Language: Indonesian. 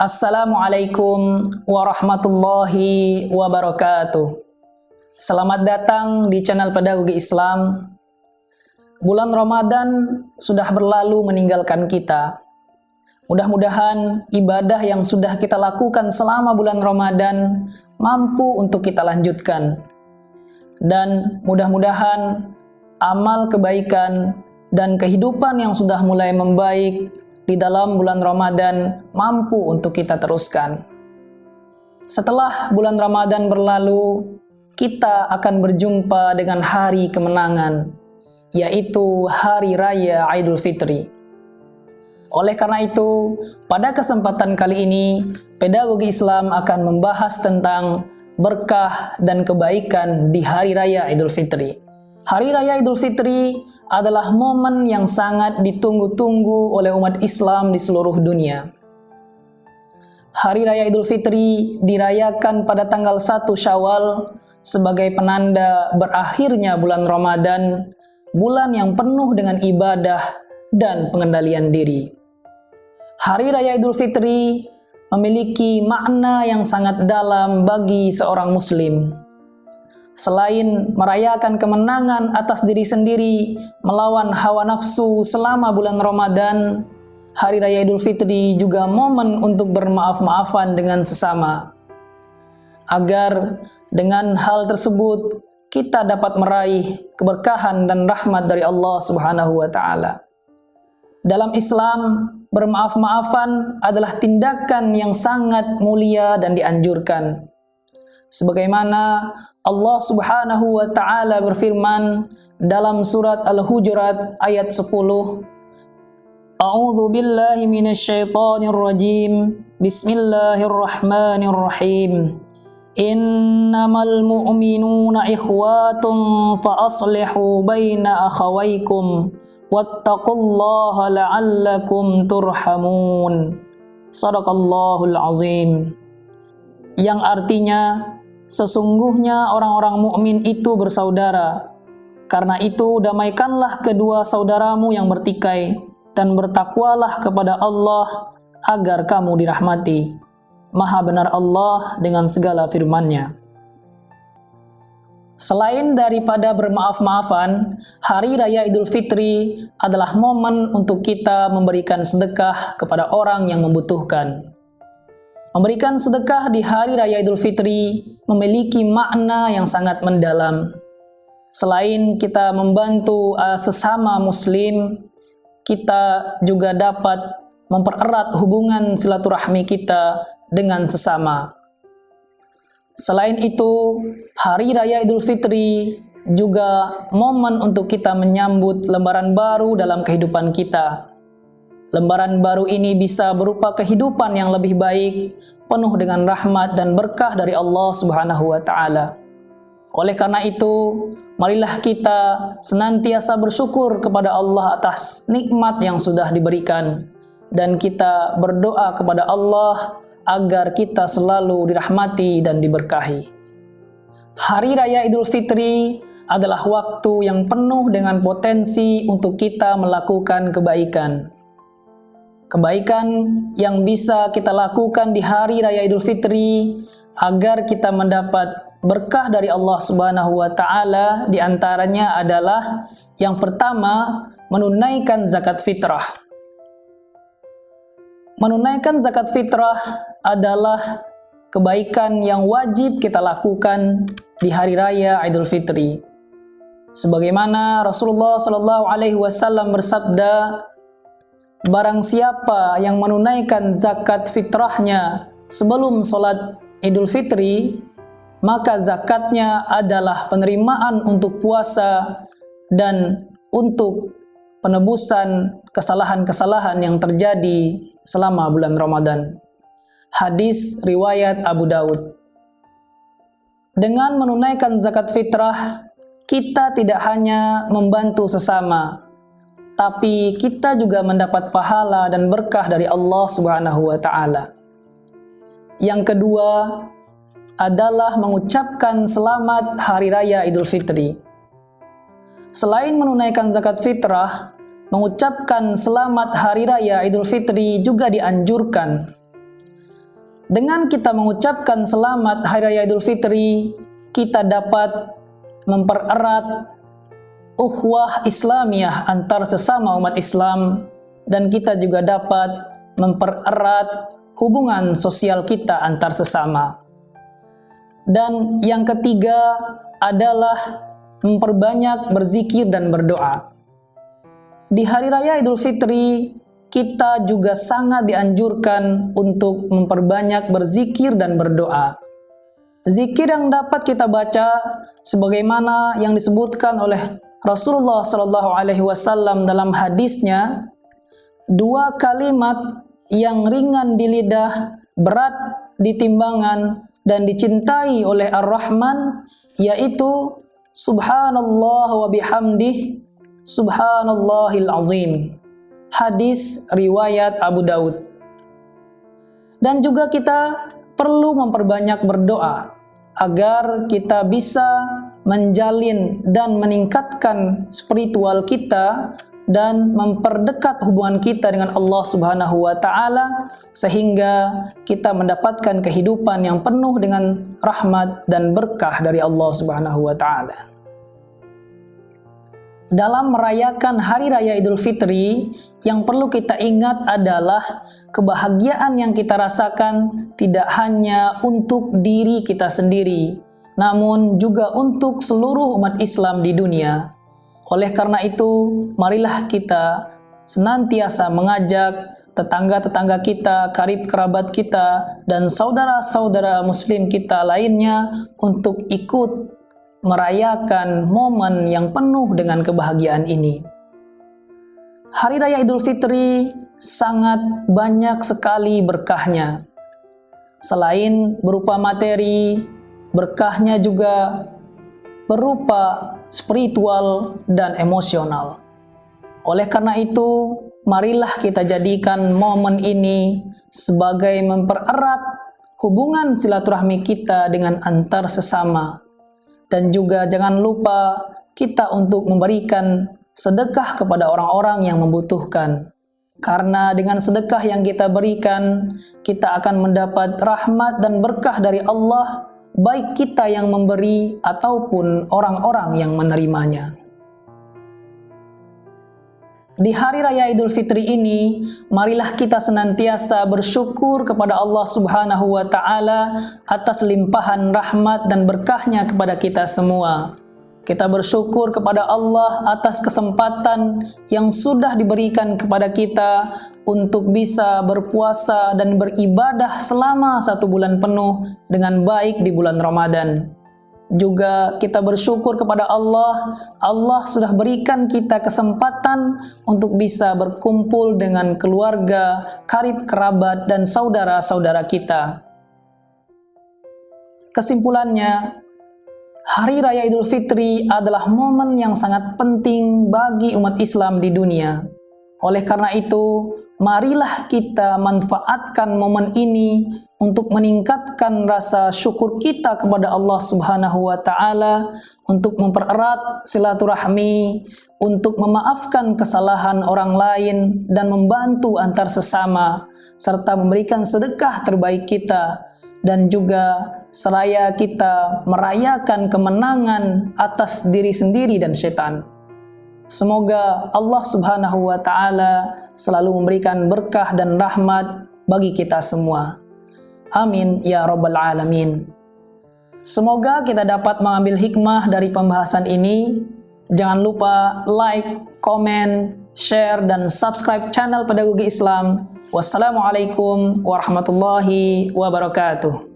Assalamualaikum warahmatullahi wabarakatuh. Selamat datang di channel Pedagogi Islam. Bulan Ramadan sudah berlalu meninggalkan kita. Mudah-mudahan ibadah yang sudah kita lakukan selama bulan Ramadan mampu untuk kita lanjutkan. Dan mudah-mudahan amal kebaikan dan kehidupan yang sudah mulai membaik di dalam bulan Ramadan mampu untuk kita teruskan. Setelah bulan Ramadan berlalu, kita akan berjumpa dengan hari kemenangan, yaitu Hari Raya Idul Fitri. Oleh karena itu, pada kesempatan kali ini, Pedagogi Islam akan membahas tentang berkah dan kebaikan di Hari Raya Idul Fitri. Hari Raya Idul Fitri adalah momen yang sangat ditunggu-tunggu oleh umat Islam di seluruh dunia. Hari Raya Idul Fitri dirayakan pada tanggal 1 Syawal sebagai penanda berakhirnya bulan Ramadan, bulan yang penuh dengan ibadah dan pengendalian diri. Hari Raya Idul Fitri memiliki makna yang sangat dalam bagi seorang muslim. Selain merayakan kemenangan atas diri sendiri melawan hawa nafsu selama bulan Ramadan, Hari Raya Idul Fitri juga momen untuk bermaaf-maafan dengan sesama. Agar dengan hal tersebut kita dapat meraih keberkahan dan rahmat dari Allah Subhanahu wa taala. Dalam Islam, bermaaf-maafan adalah tindakan yang sangat mulia dan dianjurkan. Sebagaimana Allah Subhanahu wa taala berfirman dalam surat Al-Hujurat ayat 10, A'udzu billahi minasyaitonir rajim. Bismillahirrahmanirrahim. Innamal mu'minuna ikhwatun fa aslihu baina akhawaykum wattaqullaha la'allakum turhamun. Shadaqallahul azim. Yang artinya, sesungguhnya orang-orang mukmin itu bersaudara. Karena itu damaikanlah kedua saudaramu yang bertikai dan bertakwalah kepada Allah agar kamu dirahmati. Maha benar Allah dengan segala firman-Nya. Selain daripada bermaaf-maafan, Hari Raya Idul Fitri adalah momen untuk kita memberikan sedekah kepada orang yang membutuhkan. Memberikan sedekah di Hari Raya Idul Fitri memiliki makna yang sangat mendalam. Selain kita membantu sesama muslim, kita juga dapat mempererat hubungan silaturahmi kita dengan sesama. Selain itu, Hari Raya Idul Fitri juga momen untuk kita menyambut lembaran baru dalam kehidupan kita. Lembaran baru ini bisa berupa kehidupan yang lebih baik, penuh dengan rahmat dan berkah dari Allah Subhanahu wa taala. Oleh karena itu, marilah kita senantiasa bersyukur kepada Allah atas nikmat yang sudah diberikan, dan kita berdoa kepada Allah agar kita selalu dirahmati dan diberkahi. Hari Raya Idul Fitri adalah waktu yang penuh dengan potensi untuk kita melakukan kebaikan. Kebaikan yang bisa kita lakukan di Hari Raya Idul Fitri agar kita mendapat berkah dari Allah Subhanahu wa taala, di antaranya adalah yang pertama, menunaikan zakat fitrah. Menunaikan zakat fitrah adalah kebaikan yang wajib kita lakukan di Hari Raya Idul Fitri. Sebagaimana Rasulullah SAW bersabda, barang siapa yang menunaikan zakat fitrahnya sebelum sholat Idul Fitri, maka zakatnya adalah penerimaan untuk puasa dan untuk penebusan kesalahan-kesalahan yang terjadi selama bulan Ramadan. Hadis riwayat Abu Daud. Dengan menunaikan zakat fitrah, kita tidak hanya membantu sesama, tapi kita juga mendapat pahala dan berkah dari Allah Subhanahu wa taala. Yang kedua adalah mengucapkan selamat Hari Raya Idul Fitri. Selain menunaikan zakat fitrah, mengucapkan selamat Hari Raya Idul Fitri juga dianjurkan. Dengan kita mengucapkan selamat Hari Raya Idul Fitri, kita dapat mempererat ukhuwah Islamiyah antar sesama umat Islam, dan kita juga dapat mempererat hubungan sosial kita antar sesama. Dan yang ketiga adalah memperbanyak berzikir dan berdoa. Di Hari Raya Idul Fitri, kita juga sangat dianjurkan untuk memperbanyak berzikir dan berdoa. Zikir yang dapat kita baca sebagaimana yang disebutkan oleh Rasulullah SAW dalam hadisnya, 2 kalimat yang ringan di lidah, berat di timbangan, dan dicintai oleh Ar-Rahman, yaitu Subhanallah wa bihamdih, Subhanallahil azim. Hadis riwayat Abu Daud. Dan juga kita perlu memperbanyak berdoa agar kita bisa menjalin dan meningkatkan spiritual kita dan memperdekat hubungan kita dengan Allah Subhanahu wa Ta'ala, sehingga kita mendapatkan kehidupan yang penuh dengan rahmat dan berkah dari Allah Subhanahu wa Ta'ala. Dalam merayakan Hari Raya Idul Fitri, yang perlu kita ingat adalah kebahagiaan yang kita rasakan tidak hanya untuk diri kita sendiri, namun juga untuk seluruh umat Islam di dunia. Oleh karena itu, marilah kita senantiasa mengajak tetangga-tetangga kita, karib kerabat kita, dan saudara-saudara muslim kita lainnya untuk ikut merayakan momen yang penuh dengan kebahagiaan ini. Hari Raya Idul Fitri sangat banyak sekali berkahnya. Selain berupa materi, berkahnya juga berupa spiritual dan emosional. Oleh karena itu, marilah kita jadikan momen ini sebagai mempererat hubungan silaturahmi kita dengan antar sesama. Dan juga jangan lupa kita untuk memberikan sedekah kepada orang-orang yang membutuhkan. Karena dengan sedekah yang kita berikan, kita akan mendapat rahmat dan berkah dari Allah, baik kita yang memberi ataupun orang-orang yang menerimanya. Di Hari Raya Idul Fitri ini, marilah kita senantiasa bersyukur kepada Allah Subhanahu wa Ta'ala atas limpahan rahmat dan berkahnya kepada kita semua. Kita bersyukur kepada Allah atas kesempatan yang sudah diberikan kepada kita untuk bisa berpuasa dan beribadah selama 1 bulan penuh dengan baik di bulan Ramadan. Juga kita bersyukur kepada Allah, Allah sudah berikan kita kesempatan untuk bisa berkumpul dengan keluarga, karib kerabat, dan saudara-saudara kita. Kesimpulannya, Hari Raya Idul Fitri adalah momen yang sangat penting bagi umat Islam di dunia. Oleh karena itu, marilah kita manfaatkan momen ini untuk meningkatkan rasa syukur kita kepada Allah Subhanahu wa Ta'ala, untuk mempererat silaturahmi, untuk memaafkan kesalahan orang lain dan membantu antar sesama, serta memberikan sedekah terbaik kita, dan juga seraya kita merayakan kemenangan atas diri sendiri dan setan. Semoga Allah Subhanahu wa Ta'ala selalu memberikan berkah dan rahmat bagi kita semua. Amin ya Rabbal Alamin. Semoga kita dapat mengambil hikmah dari pembahasan ini. Jangan lupa like, komen, share, dan subscribe channel Pedagogi Islam. Wassalamualaikum warahmatullahi wabarakatuh.